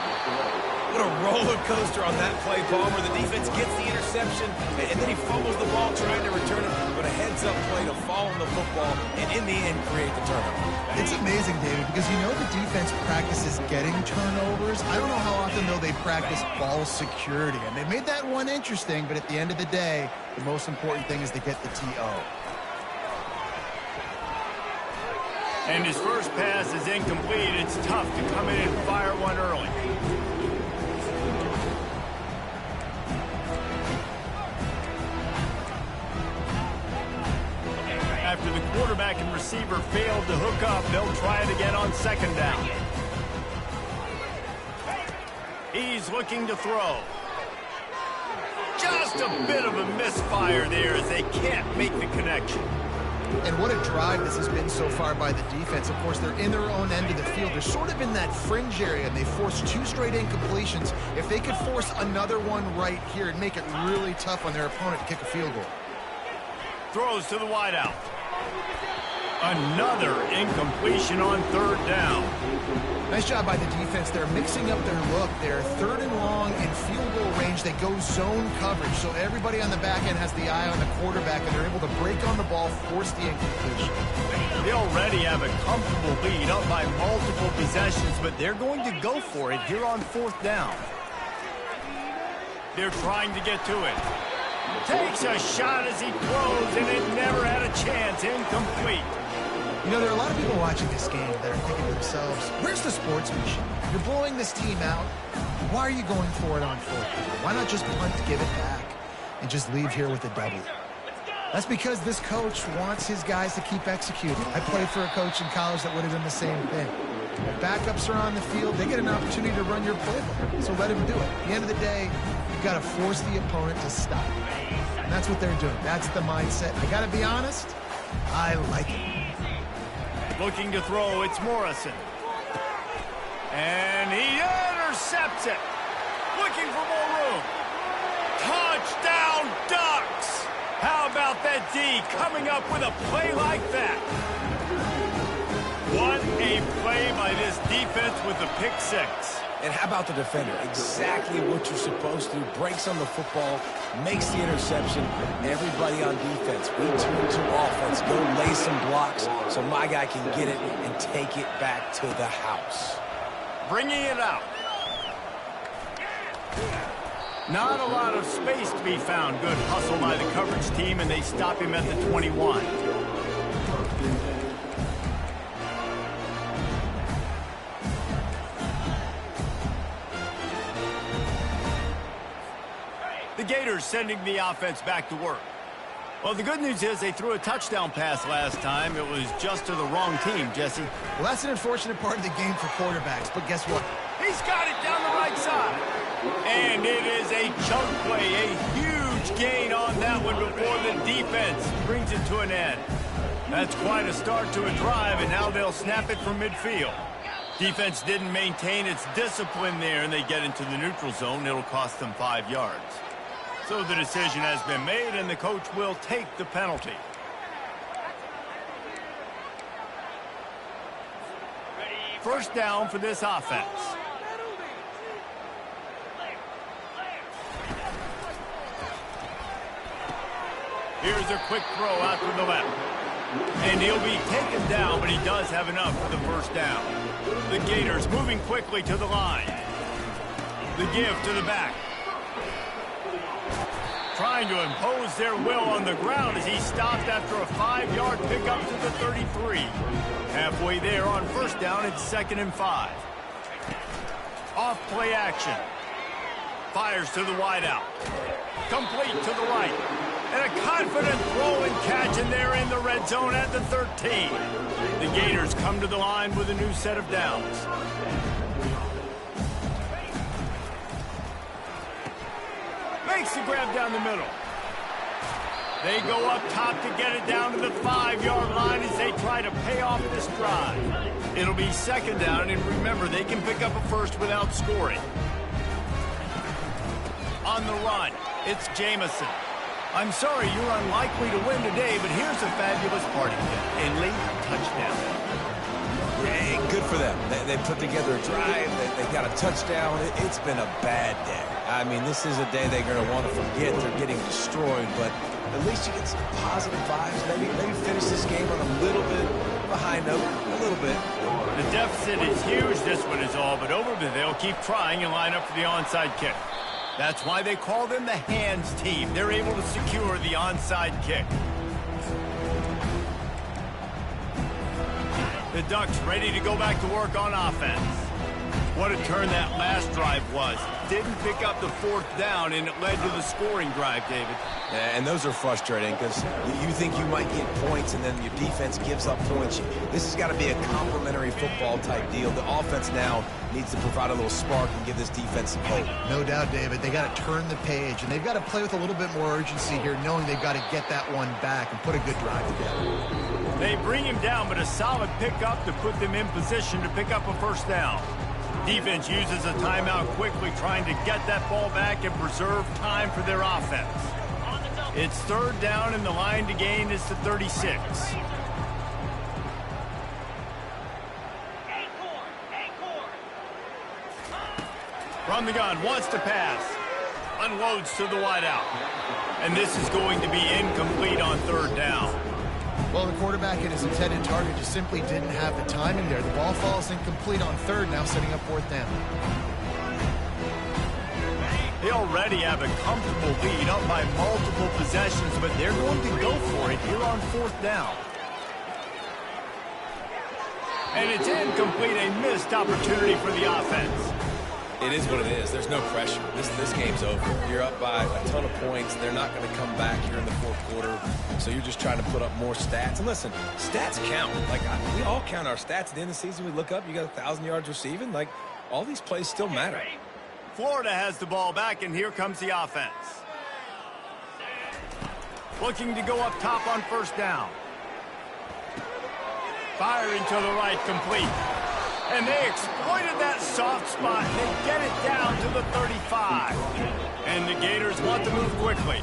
What a roller coaster on that play, Palmer. The defense gets the interception, and then he fumbles the ball trying to return it, but a heads-up play to fall on the football, and in the end, create the turnover. It's amazing, David, because you know the defense practices getting turnovers. I don't know how often, though, they practice ball security. And they made that one interesting, but at the end of the day, the most important thing is to get the TO. And his first pass is incomplete. It's tough to come in and fire one early. After the quarterback and receiver failed to hook up, they'll try it again on second down. He's looking to throw. Just a bit of a misfire there as they can't make the connection. And what a drive this has been so far by the defense. Of course, they're in their own end of the field. They're sort of in that fringe area, and they forced 2 straight incompletions. If they could force another one right here, it'd make it really tough on their opponent to kick a field goal. Throws to the wideout. Another incompletion on 3rd down. Nice job by the defense. They're mixing up their look. They're 3rd and long in field goal range. They go zone coverage, so everybody on the back end has the eye on the quarterback, and they're able to break on the ball, force the incompletion. They already have a comfortable lead, up by multiple possessions, but they're going to go for it here on 4th down. They're trying to get to it. Takes a shot as he throws, and it never had a chance. Incomplete. You know, there are a lot of people watching this game that are thinking to themselves, where's the sportsmanship? You're blowing this team out. Why are you going for it on 4th down? Why not just punt, give it back, and just leave here with a W? That's because this coach wants his guys to keep executing. I played for a coach in college that would have done the same thing. If backups are on the field, they get an opportunity to run your playbook, so let him do it. At the end of the day, you've got to force the opponent to stop. And that's what they're doing. That's the mindset. I got to be honest, I like it. Looking to throw, it's Morrison. And he intercepts it. Looking for more room. Touchdown Ducks! How about that D coming up with a play like that? What a play by this defense with the pick 6. And how about the defender? Exactly what you're supposed to do. Breaks on the football, makes the interception. Everybody on defense, we turn to offense. Go lay some blocks so my guy can get it and take it back to the house. Bringing it out. Not a lot of space to be found. Good hustle by the coverage team, and they stop him at the 21. The Gators sending the offense back to work. Well, the good news is they threw a touchdown pass last time. It was just to the wrong team, Jesse. Well, that's an unfortunate part of the game for quarterbacks, but guess what? He's got it down the right side. And it is a chunk play, a huge gain on that one before the defense brings it to an end. That's quite a start to a drive, and now they'll snap it from midfield. Defense didn't maintain its discipline there, and they get into the neutral zone. It'll cost them 5 yards. So the decision has been made, and the coach will take the penalty. First down for this offense. Here's a quick throw out to the left. And he'll be taken down, but he does have enough for the first down. The Gators moving quickly to the line. The give to the back. Trying to impose their will on the ground as he stopped after a 5-yard pickup to the 33. Halfway there on first down, it's 2nd and 5. Off play action. Fires to the wideout. Complete to the right. And a confident throw and catch, and they're in the red zone at the 13. The Gators come to the line with a new set of downs. Makes the grab down the middle. They go up top to get it down to the 5-yard line as they try to pay off this drive. It'll be 2nd down, and remember, they can pick up a first without scoring. On the run, it's Jamison. I'm sorry you're unlikely to win today, but here's a fabulous party kick. A late touchdown. Hey, good for them. They put together a drive. They got a touchdown. It's been a bad day. I mean, this is a day they're going to want to forget. They're getting destroyed, but at least you get some positive vibes. Maybe finish this game on a little bit of a high note. A little bit. The deficit is huge. This one is all but over, but they'll keep trying and line up for the onside kick. That's why they call them the hands team. They're able to secure the onside kick. The Ducks ready to go back to work on offense. What a turn that last drive was. Didn't pick up the fourth down, and it led to the scoring drive, David. Yeah, and those are frustrating because you think you might get points, and then your defense gives up points. This has got to be a complementary football type deal. The offense now needs to provide a little spark and give this defense some hope. No doubt, David. They got to turn the page, and they've got to play with a little bit more urgency here, knowing they've got to get that one back and put a good drive together. They bring him down, but a solid pickup to put them in position to pick up a first down. Defense uses a timeout quickly, trying to get that ball back and preserve time for their offense. It's third down, and the line to gain is to 36. From the gun, wants to pass. Unloads to the wideout. And this is going to be incomplete on third down. Well, the quarterback and his intended target just simply didn't have the timing there. The ball falls incomplete on third, now setting up fourth down. They already have a comfortable lead up by multiple possessions, but they're going to go for it here on fourth down. And it's incomplete, a missed opportunity for the offense. It is what it is. There's no pressure. This game's over. You're up by a ton of points. They're not going to come back here in the fourth quarter. So you're just trying to put up more stats. And listen, stats count. Like, we all count our stats. At the end of the season, we look up, you got 1,000 yards receiving. Like, all these plays still matter. Florida has the ball back, and here comes the offense. Looking to go up top on first down. Firing to the right, complete. And they exploited that soft spot. They get it down to the 35. And the Gators want to move quickly.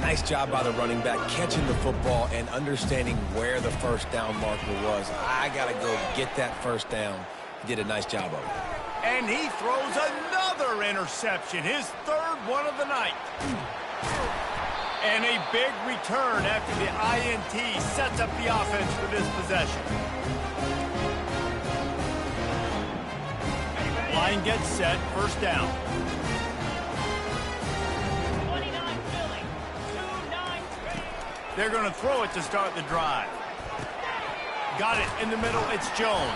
Nice job by the running back, catching the football and understanding where the first down marker was. I got to go get that first down. He did a nice job of it. And he throws another interception, his third one of the night. And a big return after the INT sets up the offense for this possession. Line gets set, first down. They're going to throw it to start the drive. Got it in the middle, it's Jones.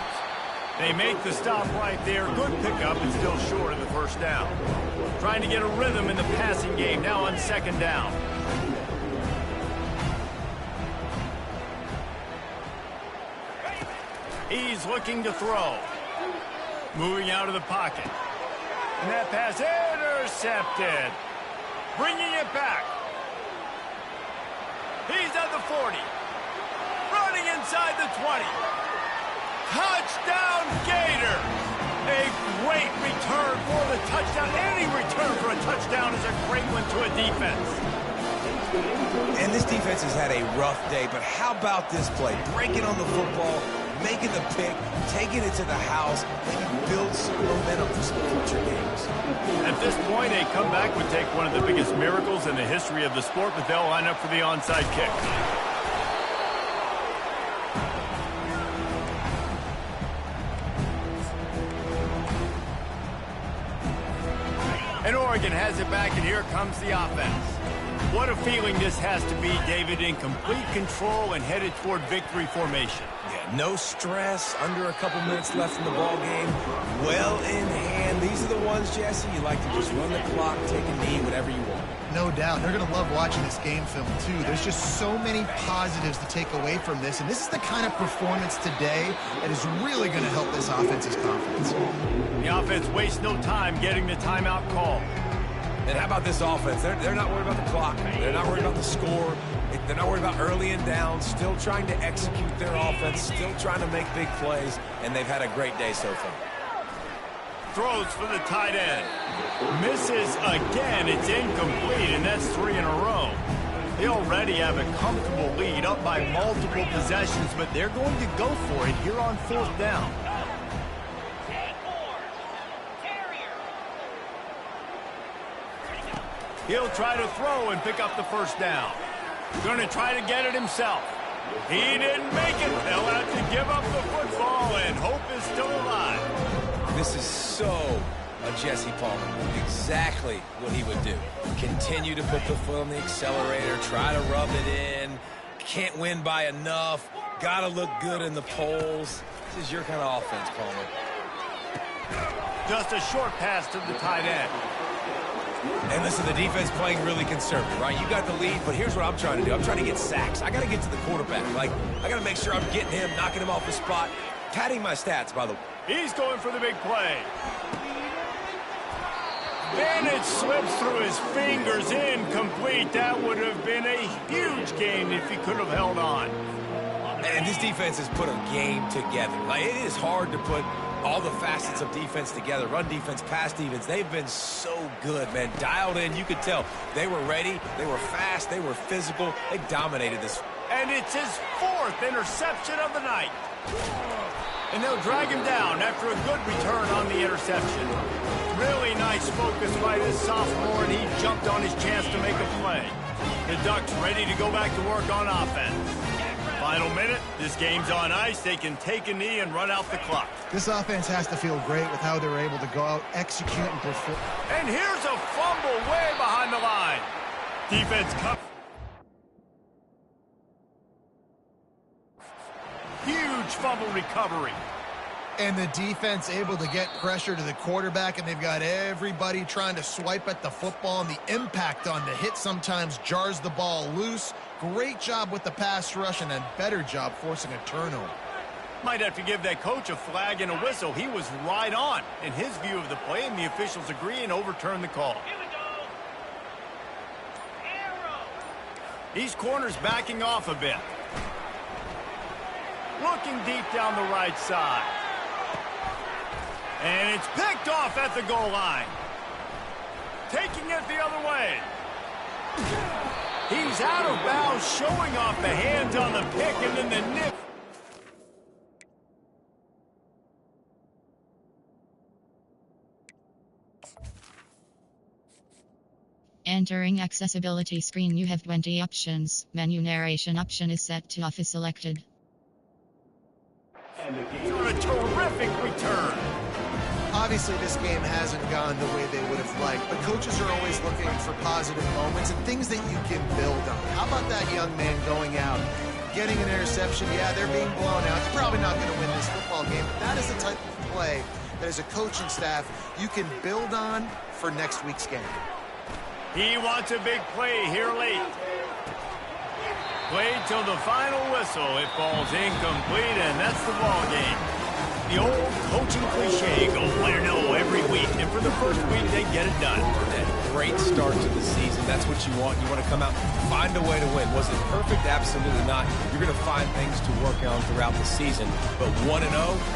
They make the stop right there. Good pickup, but still short of the first down. Trying to get a rhythm in the passing game, now on second down. He's looking to throw. Moving out of the pocket. And that pass intercepted. Bringing it back. He's at the 40. Running inside the 20. Touchdown, Gator. A great return for the touchdown. Any return for a touchdown is a great one to a defense. And this defense has had a rough day, but how about this play? Breaking on the football, making the pick, taking it to the house, maybe build some momentum for some future games. At this point, a comeback would take one of the biggest miracles in the history of the sport, but they'll line up for the onside kick. And Oregon has it back, and here comes the offense. What a feeling this has to be, David, in complete control and headed toward victory formation. Yeah, no stress, under a couple minutes left in the ball game, well in hand. These are the ones, Jesse, you like to just run the clock, take a knee, whatever you want. No doubt. They're going to love watching this game film, too. There's just so many positives to take away from this, and this is the kind of performance today that is really going to help this offense's confidence. The offense wastes no time getting the timeout call. And how about this offense? They're not worried about the clock. They're not worried about the score. They're not worried about early and down. Still trying to execute their offense. Still trying to make big plays. And they've had a great day so far. Throws for the tight end. Misses again. It's incomplete, and that's 3 in a row. They already have a comfortable lead up by multiple possessions, but they're going to go for it here on fourth down. He'll try to throw and pick up the first down. Going to try to get it himself. He didn't make it. They'll have to give up the football, and hope is still alive. This is so a Jesse Palmer. Exactly what he would do. Continue to put the foot on the accelerator, try to rub it in. Can't win by enough. Got to look good in the polls. This is your kind of offense, Palmer. Just a short pass to the tight end. And listen, the defense playing really conservative, right? You got the lead, but here's what I'm trying to do. I'm trying to get sacks. I got to get to the quarterback. Like, I got to make sure I'm getting him, knocking him off the spot. Padding my stats, by the way. He's going for the big play. Then it slips through his fingers, incomplete. That would have been a huge gain if he could have held on. And this defense has put a game together. Like, it is hard to put all the facets of defense together. Run defense, pass defense. They've been so good, man. Dialed in. You could tell they were ready. They were fast. They were physical. They dominated this. And it's his 4th interception of the night. And they'll drag him down after a good return on the interception. Really nice focus by this sophomore, and he jumped on his chance to make a play. The Ducks ready to go back to work on offense. Final minute, this game's on ice. They can take a knee and run out the clock. This offense has to feel great with how they're able to go out, execute, and perform. And here's a fumble way behind the line. Defense comes. Huge fumble recovery. And the defense able to get pressure to the quarterback, and they've got everybody trying to swipe at the football, and the impact on the hit sometimes jars the ball loose. Great job with the pass rush, and a better job forcing a turnover. Might have to give that coach a flag and a whistle. He was right on in his view of the play, and the officials agree and overturn the call. These corners backing off a bit. Looking deep down the right side. And it's picked off at the goal line. Taking it the other way. He's out of bounds, showing off the hands on the pick, and then the nip. Entering accessibility screen, you have 20 options. Menu narration option is set to off is selected. And a terrific return. Obviously, this game hasn't gone the way they would have liked, but coaches are always looking for positive moments and things that you can build on. How about that young man going out, getting an interception? Yeah, they're being blown out. You're probably not going to win this football game, but that is the type of play that as a coaching staff you can build on for next week's game. He wants a big play here late. Played till the final whistle. It falls incomplete, and that's the ball game. The old coaching cliche, go win or no every week. And for the first week, they get it done. And great start to the season. That's what you want. You want to come out, find a way to win. Was it perfect? Absolutely not. You're going to find things to work on throughout the season. But 1-0,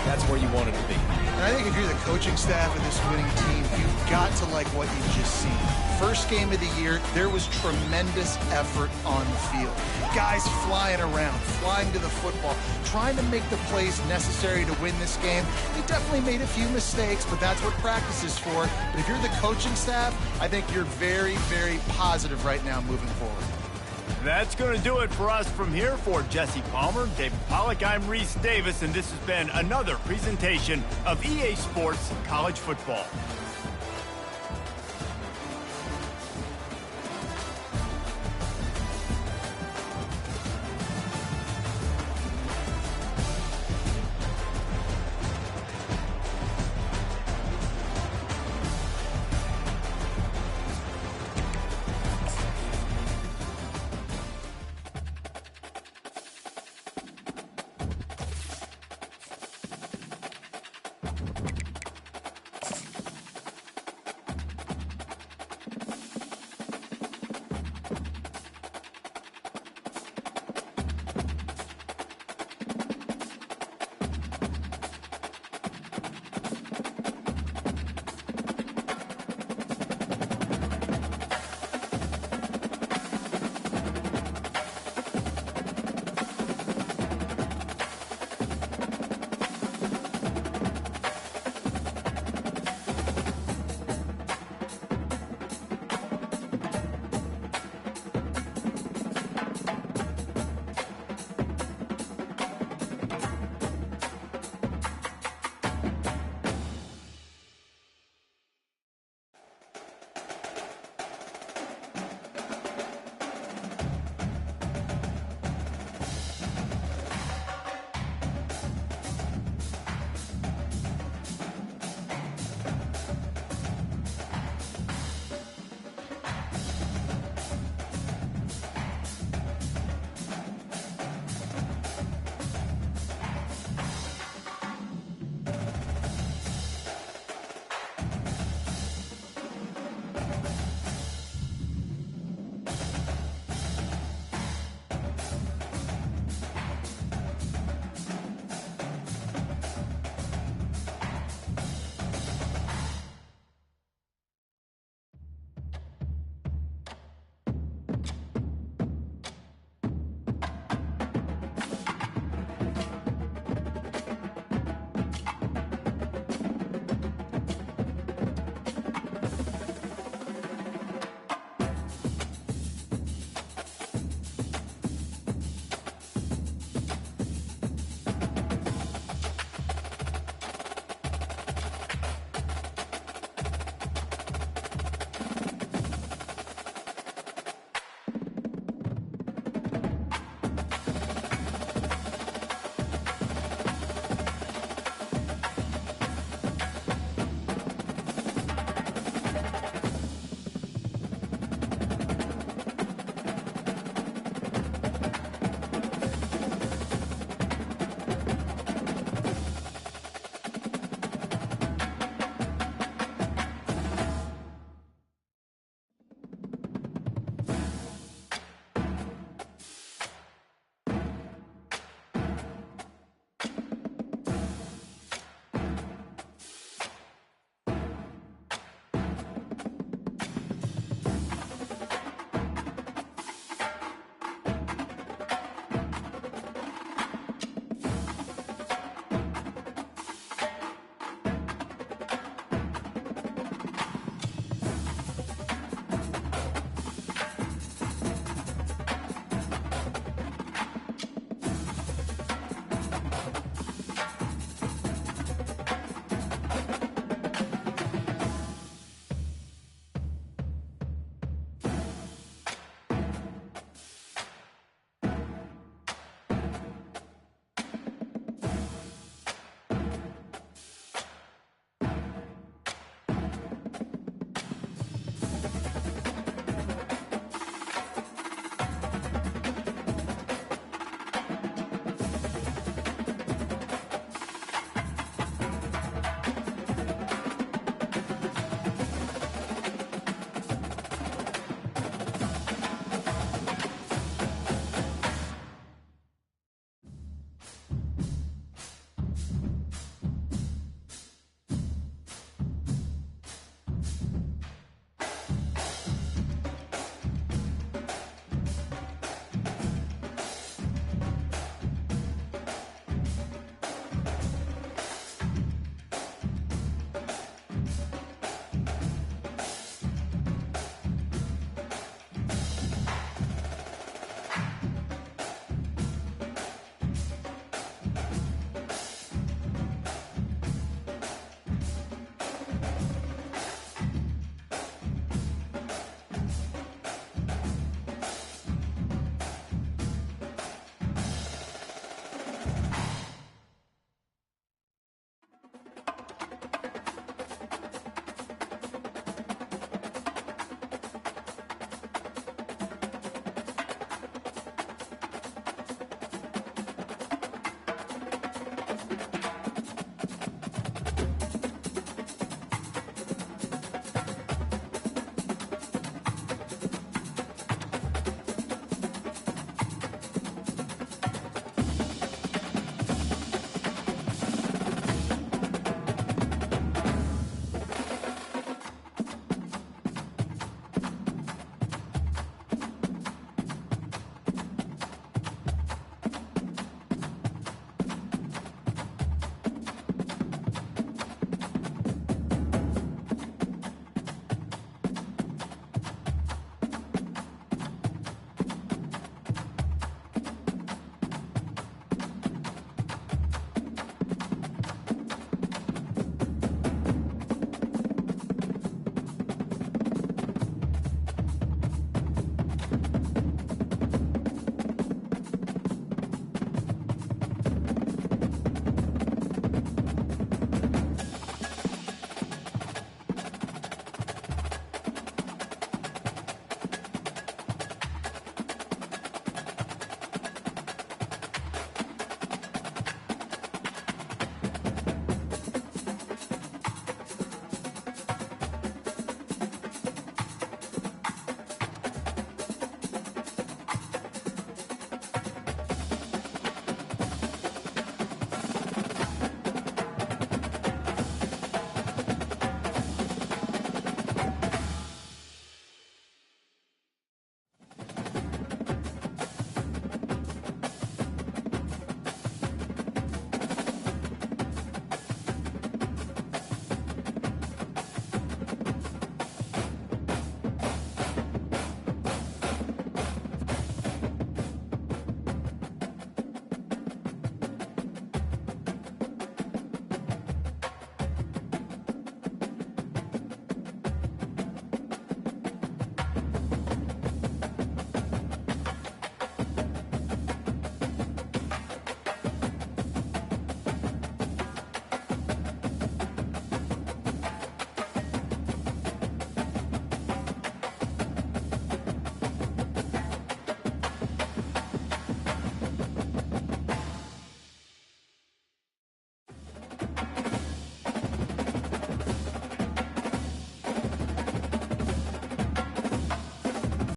that's where you want it to be. And I think if you're the coaching staff of this winning team, you've got to like what you've just seen. First game of the year, there was tremendous effort on the field. Guys flying around, flying to the football, trying to make the plays necessary to win this game. They definitely made a few mistakes, but that's what practice is for. But if you're the coaching staff, I think you're very, very positive right now moving forward. That's going to do it for us from here. For Jesse Palmer, David Pollack, I'm Reese Davis, and this has been another presentation of EA Sports College Football.